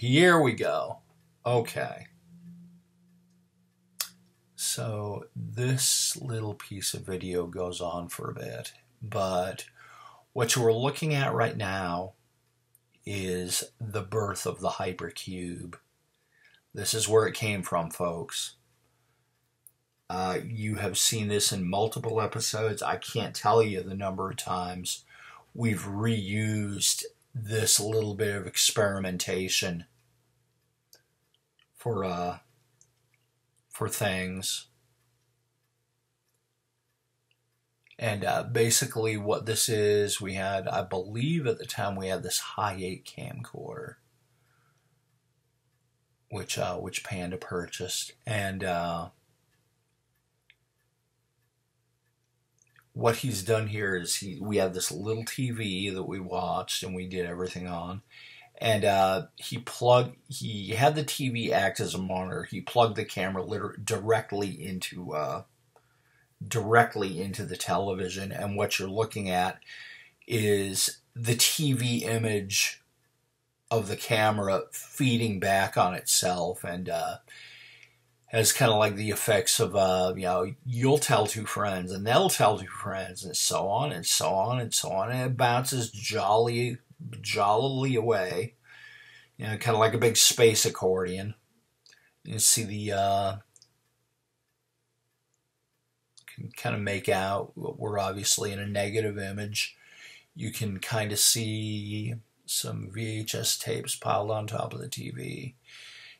here we go. Okay. So this little piece of video goes on for a bit, but what you're looking at right now is the birth of the Hypercube. This is where it came from, folks. You have seen this in multiple episodes. I can't tell you the number of times we've reused this little bit of experimentation for things. And basically what this is, we had, I believe at the time, we had this high 8 camcorder, which Panda purchased. And what he's done here is we had this little TV that we watched and we did everything on. And he had the TV act as a monitor. He plugged the camera directly into the television, and what you're looking at is the TV image of the camera feeding back on itself, and has kind of like the effects of you'll tell two friends and they'll tell two friends, and so on and so on and so on, and it bounces jollily away, kind of like a big space accordion. You see the can kind of make out we're obviously in a negative image. You can kind of see some VHS tapes piled on top of the TV.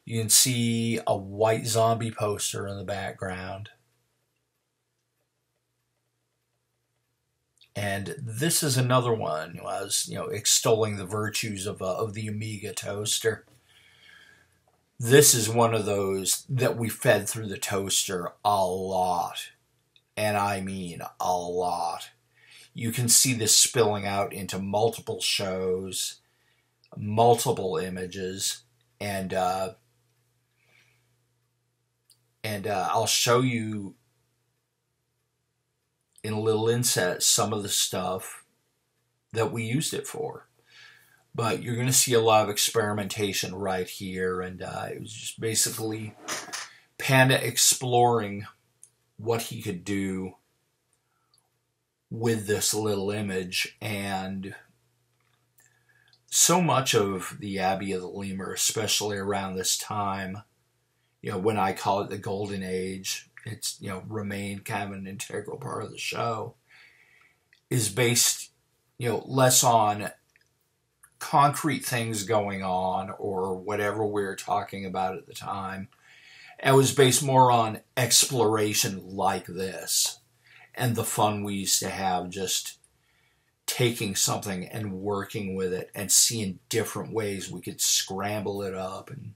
You can see a white zombie poster in the background. And this is another one. I was, extolling the virtues of the Amiga toaster. This is one of those that we fed through the toaster a lot. And I mean a lot. You can see this spilling out into multiple shows, multiple images, and I'll show you in a little inset some of the stuff that we used it for. But you're going to see a lot of experimentation right here, and it was just basically Panda exploring what he could do with this little image. And so much of the Abbey of the Lemur, especially around this time, when I call it the Golden Age, it's remained kind of an integral part of the show, is based less on concrete things going on or whatever we were talking about at the time. It was based more on exploration like this, and the fun we used to have just taking something and working with it and seeing different ways we could scramble it up and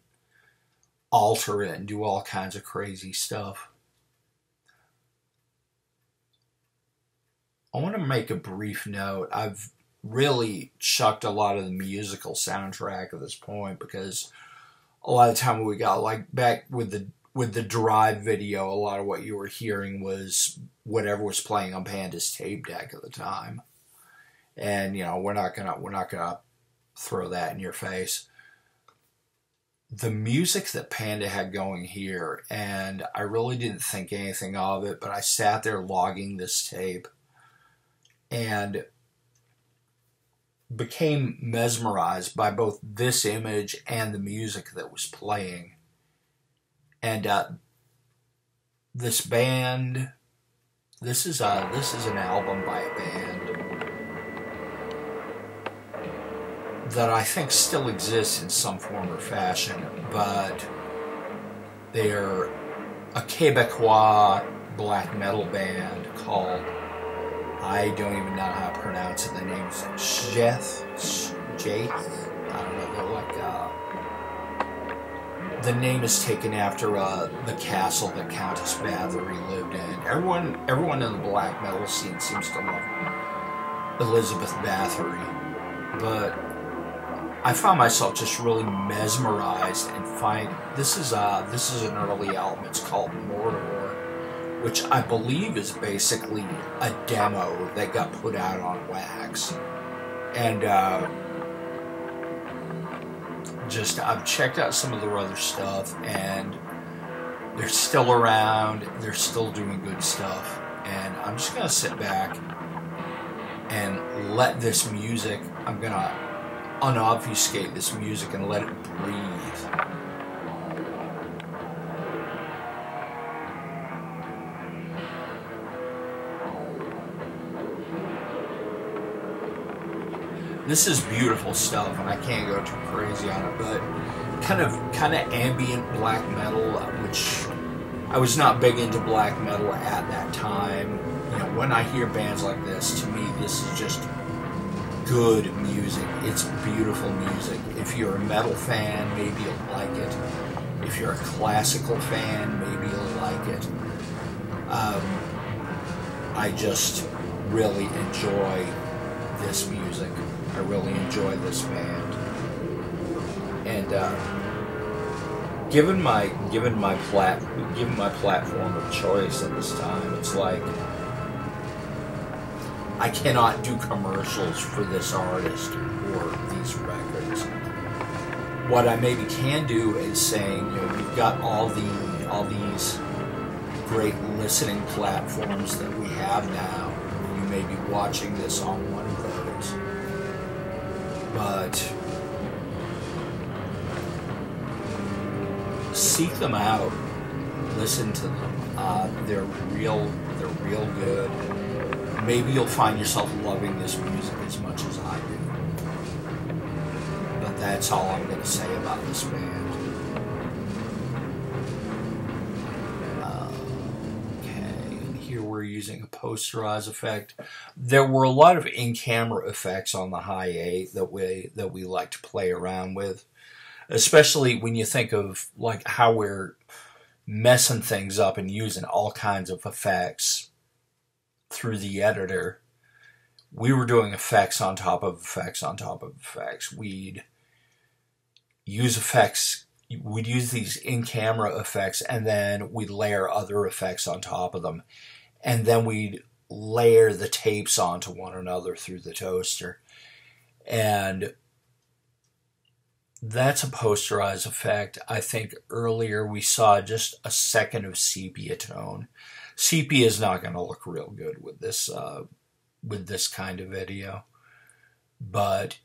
alter it and do all kinds of crazy stuff. I want to make a brief note. I've really chucked a lot of the musical soundtrack at this point, because a lot of the time we got, like back with the Drive video, a lot of what you were hearing was whatever was playing on Panda's tape deck at the time. And we're not gonna throw that in your face. The music that Panda had going here, and I really didn't think anything of it, but I sat there logging this tape and became mesmerized by both this image and the music that was playing. And this band, this is an album by a band that I think still exists in some form or fashion, but they're a Quebecois black metal band called, I don't even know how to pronounce it. The name's Jeth. I don't know. They're like, the name is taken after the castle that Countess Bathory lived in. Everyone in the black metal scene seems to love Elizabeth Bathory, but I found myself just really mesmerized and this is an early album. It's called Mordor, which I believe is basically a demo that got put out on wax. And I've checked out some of their other stuff, and they're still around. They're still doing good stuff, and I'm just gonna sit back and let this music. I'm gonna unobfuscate this music and let it breathe. This is beautiful stuff, and I can't go too crazy on it, but kind of ambient black metal, which I was not big into black metal at that time. You know, when I hear bands like this, to me, this is just good music. It's beautiful music. If you're a metal fan, maybe you'll like it. If you're a classical fan, maybe you'll like it. I just really enjoy this music. I really enjoy this band, and given my platform of choice at this time, it's like I cannot do commercials for this artist or these records. What I maybe can do is saying, you know, we've got all these great listening platforms that we have now. You may be watching this on one of those. But seek them out, listen to them. They're real good. Maybe you'll find yourself loving this music as much as I do. But that's all I'm going to say about this band. Here we're using a posterized effect. There were a lot of in-camera effects on the high A that we like to play around with, especially when you think of like how we're messing things up and using all kinds of effects through the editor. We were doing effects on top of effects on top of effects. We'd use effects. We'd use these in-camera effects, and then we'd layer other effects on top of them. And then we'd layer the tapes onto one another through the toaster. And that's a posterized effect. I think earlier we saw just a second of sepia tone. Sepia is not going to look real good with this kind of video. But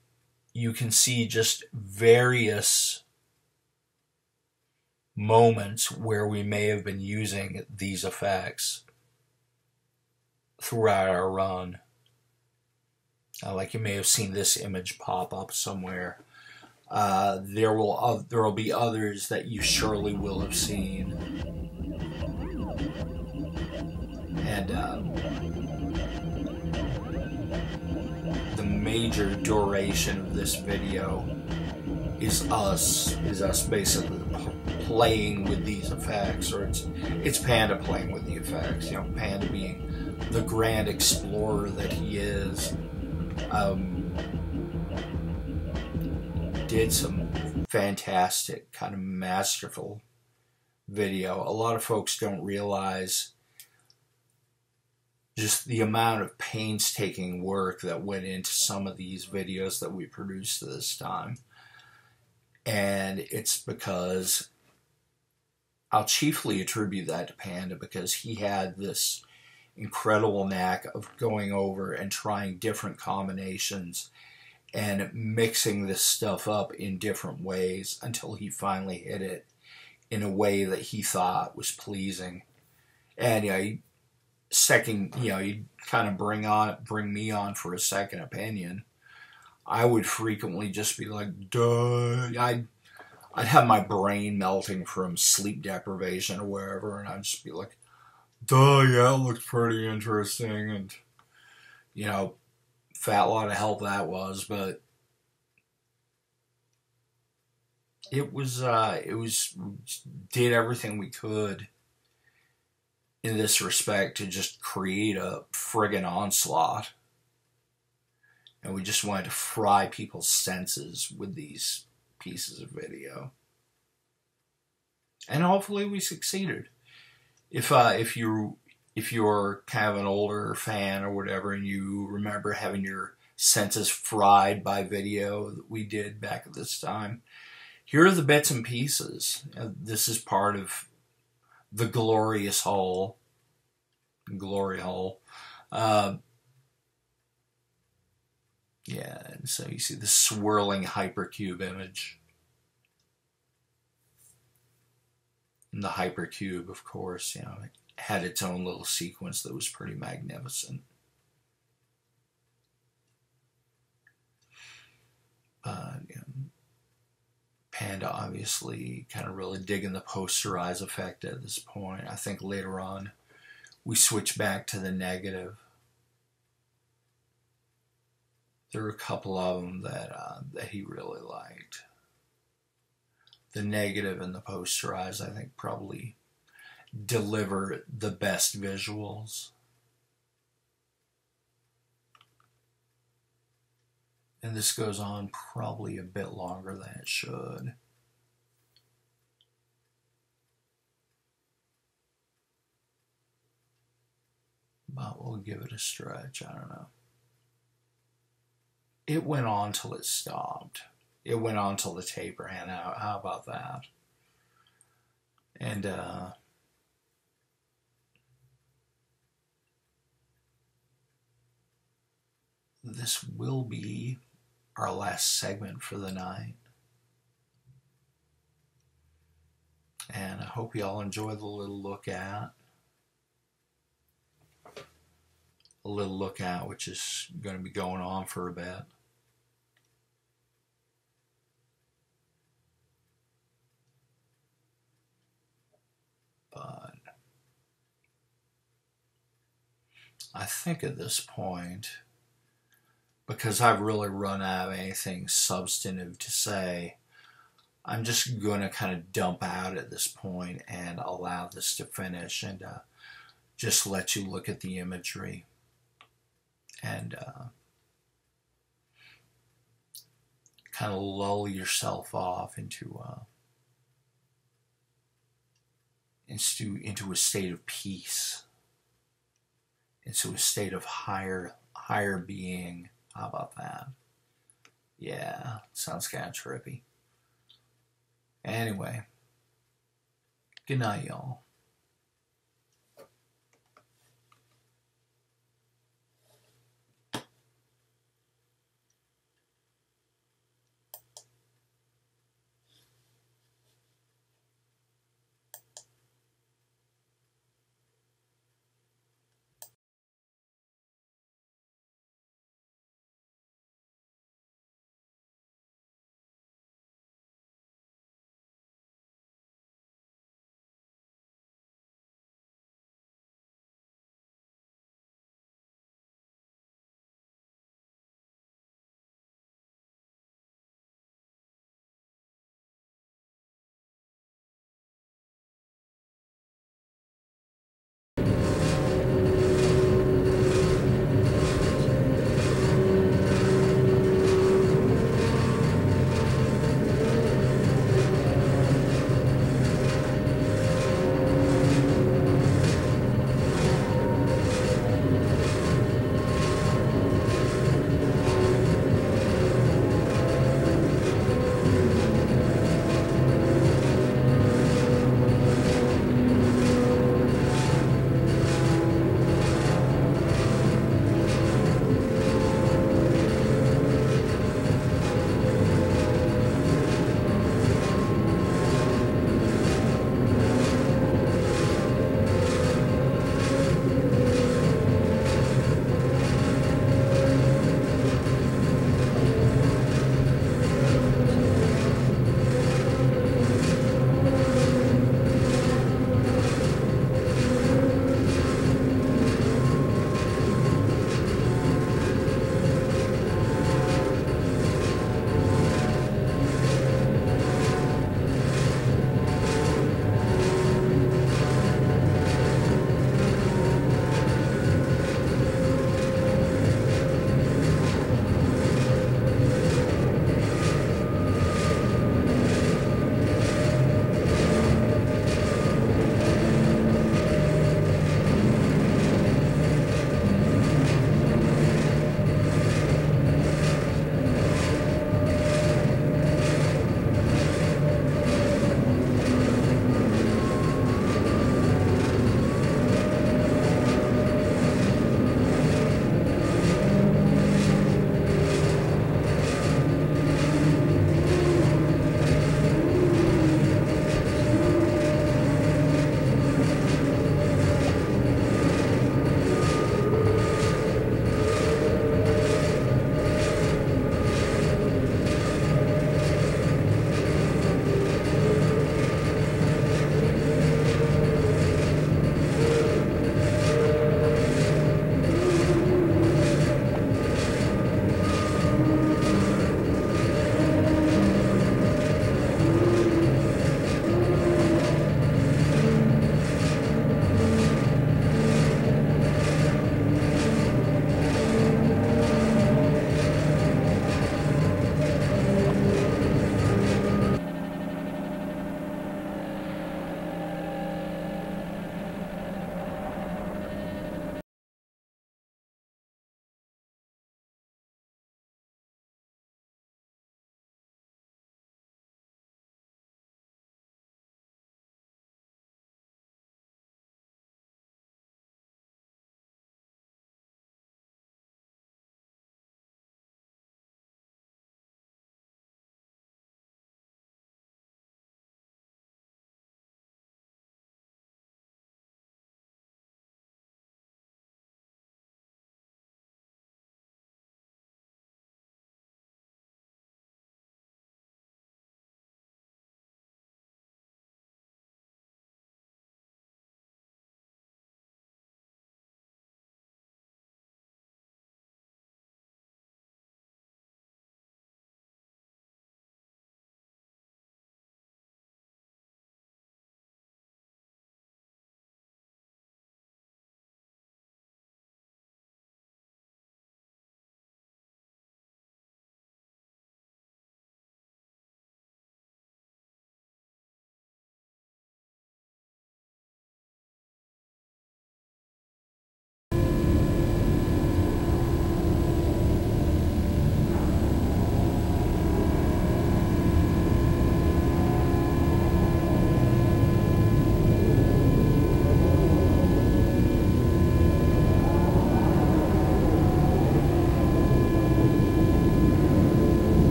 you can see just various moments where we may have been using these effects throughout our run. Like you may have seen this image pop up somewhere. There will be others that you surely will have seen. And the major duration of this video is us basically playing with these effects, or it's Panda playing with the effects. You know, Panda being the grand explorer that he is, did some fantastic, kind of masterful video. A lot of folks don't realize just the amount of painstaking work that went into some of these videos that we produced this time. And it's because I'll chiefly attribute that to Panda, because he had this incredible knack of going over and trying different combinations and mixing this stuff up in different ways until he finally hit it in a way that he thought was pleasing. And he'd kind of bring me on for a second opinion. I would frequently just be like, duh. I'd have my brain melting from sleep deprivation or wherever, and I'd just be like, duh, yeah, it looks pretty interesting, and, you know, fat lot of help that was, but it was did everything we could in this respect to just create a friggin' onslaught. And we just wanted to fry people's senses with these pieces of video. And hopefully we succeeded. If you're kind of an older fan or whatever, and you remember having your senses fried by video that we did back at this time, here are the bits and pieces. This is part of the glorious whole. Glory hole. Yeah, and so you see the swirling hypercube image. And the hypercube, of course, it had its own little sequence that was pretty magnificent. But Panda obviously kind of really digging the posterize effect at this point. I think later on we switch back to the negative. There were a couple of them that he really liked. The negative and the posterize, I think, probably deliver the best visuals. And this goes on probably a bit longer than it should. But we'll give it a stretch, I don't know. It went on till it stopped. It went on till the taper ran out. How about that? And this will be our last segment for the night. And I hope you all enjoy the little look at. A little look at, which is going to be going on for a bit. But I think at this point, because I've really run out of anything substantive to say, I'm just going to kind of dump out at this point and allow this to finish and just let you look at the imagery and kind of lull yourself off into a state of peace, into a state of higher being. How about that? Yeah, sounds kind of trippy. Anyway, good night, y'all.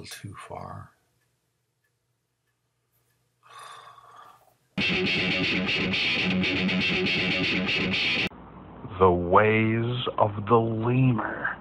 little too far. The ways of the lemur.